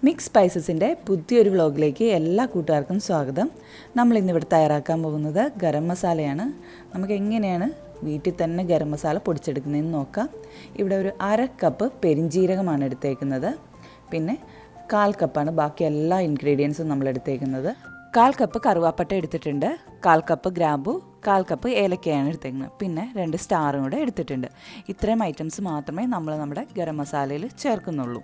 Mix സ്പൈസസിൻ്റെ പുതിയൊരു വ്ലോഗിലേക്ക് എല്ലാ കൂട്ടുകാർക്കും സ്വാഗതം. നമ്മളിന്നിവിടെ തയ്യാറാക്കാൻ പോകുന്നത് ഗരം മസാലയാണ്. നമുക്ക് എങ്ങനെയാണ് വീട്ടിൽ തന്നെ ഗരം മസാല പൊടിച്ചെടുക്കുന്നതെന്ന് നോക്കാം. ഇവിടെ ഒരു 1/2 കപ്പ് പെരിഞ്ജീരകമാണ് എടുത്തേക്കുന്നത്. പിന്നെ 1/4 കപ്പാണ് ബാക്കി എല്ലാ ഇൻഗ്രീഡിയൻസും നമ്മൾ എടുത്തേക്കുന്നത്. 1/4 കപ്പ് കറുവാപ്പട്ട എടുത്തിട്ടുണ്ട്, 1/4 കപ്പ് ഗ്രാമ്പു, 1/4 കപ്പ് ഏലക്കയാണ് എടുത്തേക്കുന്നത്. പിന്നെ 2 സ്റ്റാറും കൂടെ എടുത്തിട്ടുണ്ട്. ഇത്രയും ഐറ്റംസ് മാത്രമേ നമ്മൾ നമ്മുടെ ഗരം മസാലയിൽ ചേർക്കുന്നുള്ളൂ.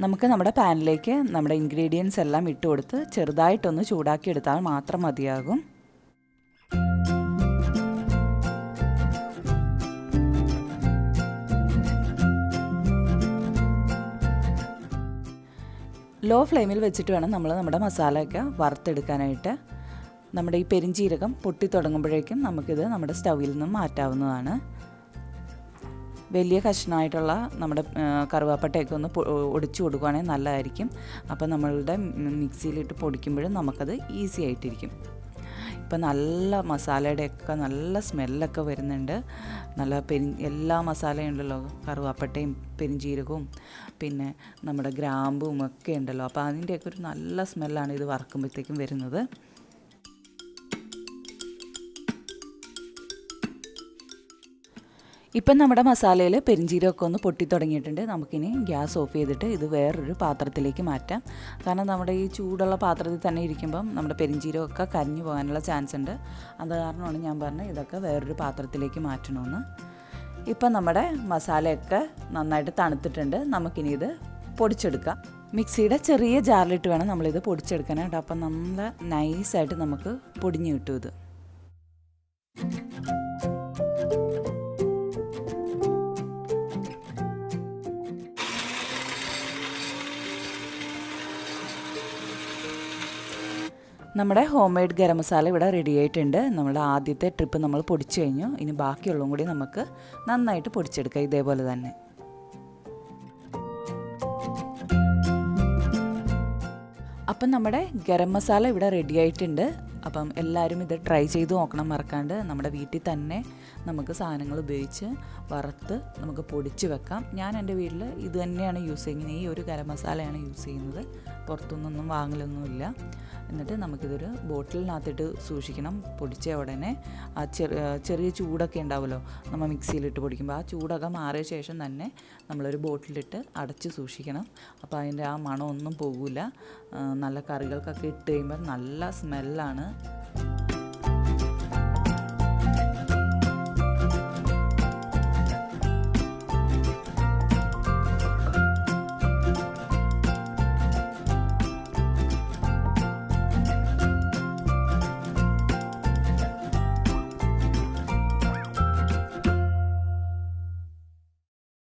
നമുക്ക് നമ്മുടെ പാനിലേക്ക് നമ്മുടെ ഇൻഗ്രീഡിയൻസ് എല്ലാം ഇട്ട് കൊടുത്ത് ചെറുതായിട്ടൊന്ന് ചൂടാക്കി എടുത്താൽ മാത്രം മതിയാകും. ലോ ഫ്ലെയിമിൽ വെച്ചിട്ട് വേണം നമ്മൾ നമ്മുടെ മസാലയൊക്കെ വറുത്തെടുക്കാനായിട്ട്. നമ്മുടെ ഈ പെരിഞ്ജീരകം പൊട്ടി തുടങ്ങുമ്പോഴേക്കും നമുക്കിത് നമ്മുടെ സ്റ്റൗവിൽ നിന്നും മാറ്റാവുന്നതാണ്. വലിയ കഷ്ണമായിട്ടുള്ള നമ്മുടെ കറുവാപ്പട്ടയൊക്കെ ഒന്ന് ഒടിച്ചു കൊടുക്കുകയാണെങ്കിൽ നല്ലതായിരിക്കും. അപ്പോൾ നമ്മളുടെ മിക്സിയിലിട്ട് പൊടിക്കുമ്പോഴും നമുക്കത് ഈസി ആയിട്ടിരിക്കും. ഇപ്പം നല്ല മസാലയുടെയൊക്കെ നല്ല സ്മെല്ലൊക്കെ വരുന്നുണ്ട്. നല്ല എല്ലാ മസാലയും ഉണ്ടല്ലോ, കറുവാപ്പട്ടയും പെരിഞ്ജീരകവും പിന്നെ നമ്മുടെ ഗ്രാമ്പും ഒക്കെ ഉണ്ടല്ലോ. അപ്പോൾ അതിൻ്റെയൊക്കെ ഒരു നല്ല സ്മെല്ലാണ് ഇത് വറക്കുമ്പോഴത്തേക്കും വരുന്നത്. ഇപ്പം നമ്മുടെ മസാലയിൽ പെരിഞ്ജീരകമൊക്കെ ഒന്ന് പൊട്ടി തുടങ്ങിയിട്ടുണ്ട്. നമുക്കിനി ഗ്യാസ് ഓഫ് ചെയ്തിട്ട് ഇത് വേറൊരു പാത്രത്തിലേക്ക് മാറ്റാം. കാരണം നമ്മുടെ ഈ ചൂടുള്ള പാത്രത്തിൽ തന്നെ ഇരിക്കുമ്പം നമ്മുടെ പെരിഞ്ജീരകമൊക്കെ കരിഞ്ഞു പോകാനുള്ള ചാൻസ് ഉണ്ട്. അത് കാരണമാണ് ഞാൻ പറഞ്ഞത് ഇതൊക്കെ വേറൊരു പാത്രത്തിലേക്ക് മാറ്റണമെന്ന്. ഇപ്പം നമ്മുടെ മസാലയൊക്കെ നന്നായിട്ട് തണുത്തിട്ടുണ്ട്. നമുക്കിനി ഇത് പൊടിച്ചെടുക്കാം. മിക്സിയുടെ ചെറിയ ജാറിലിട്ട് വേണം നമ്മളിത് പൊടിച്ചെടുക്കാനായിട്ട്. അപ്പം നല്ല നൈസായിട്ട് നമുക്ക് പൊടിഞ്ഞ് കിട്ടും ഇത്. നമ്മുടെ ഹോം മെയ്ഡ് ഗരം മസാല ഇവിടെ റെഡി ആയിട്ടുണ്ട്. നമ്മുടെ ആദ്യത്തെ ട്രിപ്പ് നമ്മൾ പൊടിച്ചു കഴിഞ്ഞു. ഇനി ബാക്കിയുള്ളതും കൂടി നമുക്ക് നന്നായിട്ട് പൊടിച്ചെടുക്കാം ഇതേപോലെ തന്നെ. അപ്പം നമ്മുടെ ഗരം മസാല ഇവിടെ റെഡി ആയിട്ടുണ്ട്. അപ്പം എല്ലാവരും ഇത് ട്രൈ ചെയ്ത് നോക്കണം മറക്കാണ്ട്. നമ്മുടെ വീട്ടിൽ തന്നെ നമുക്ക് സാധനങ്ങൾ ഉപയോഗിച്ച് വറുത്ത് നമുക്ക് പൊടിച്ച് വെക്കാം. ഞാൻ എൻ്റെ വീട്ടിൽ ഇത് തന്നെയാണ് യൂസ് ചെയ്യുന്നത്. ഈ ഒരു ഗരം മസാലയാണ് യൂസ് ചെയ്യുന്നത്. പുറത്തുനിന്നൊന്നും വാങ്ങലൊന്നുമില്ല. എന്നിട്ട് നമുക്കിതൊരു ബോട്ടിലിനകത്തിട്ട് സൂക്ഷിക്കണം. പൊടിച്ച ഉടനെ ആ ചെറിയ ചൂടൊക്കെ ഉണ്ടാവുമല്ലോ നമ്മൾ മിക്സിയിലിട്ട് പൊടിക്കുമ്പോൾ, ആ ചൂടൊക്കെ മാറിയ ശേഷം തന്നെ നമ്മളൊരു ബോട്ടിലിട്ട് അടച്ച് സൂക്ഷിക്കണം. അപ്പോൾ അതിൻ്റെ ആ മണമൊന്നും പോകില്ല. നല്ല കറികൾക്കൊക്കെ ഇട്ട് കഴിയുമ്പോൾ നല്ല സ്മെല്ലാണ്.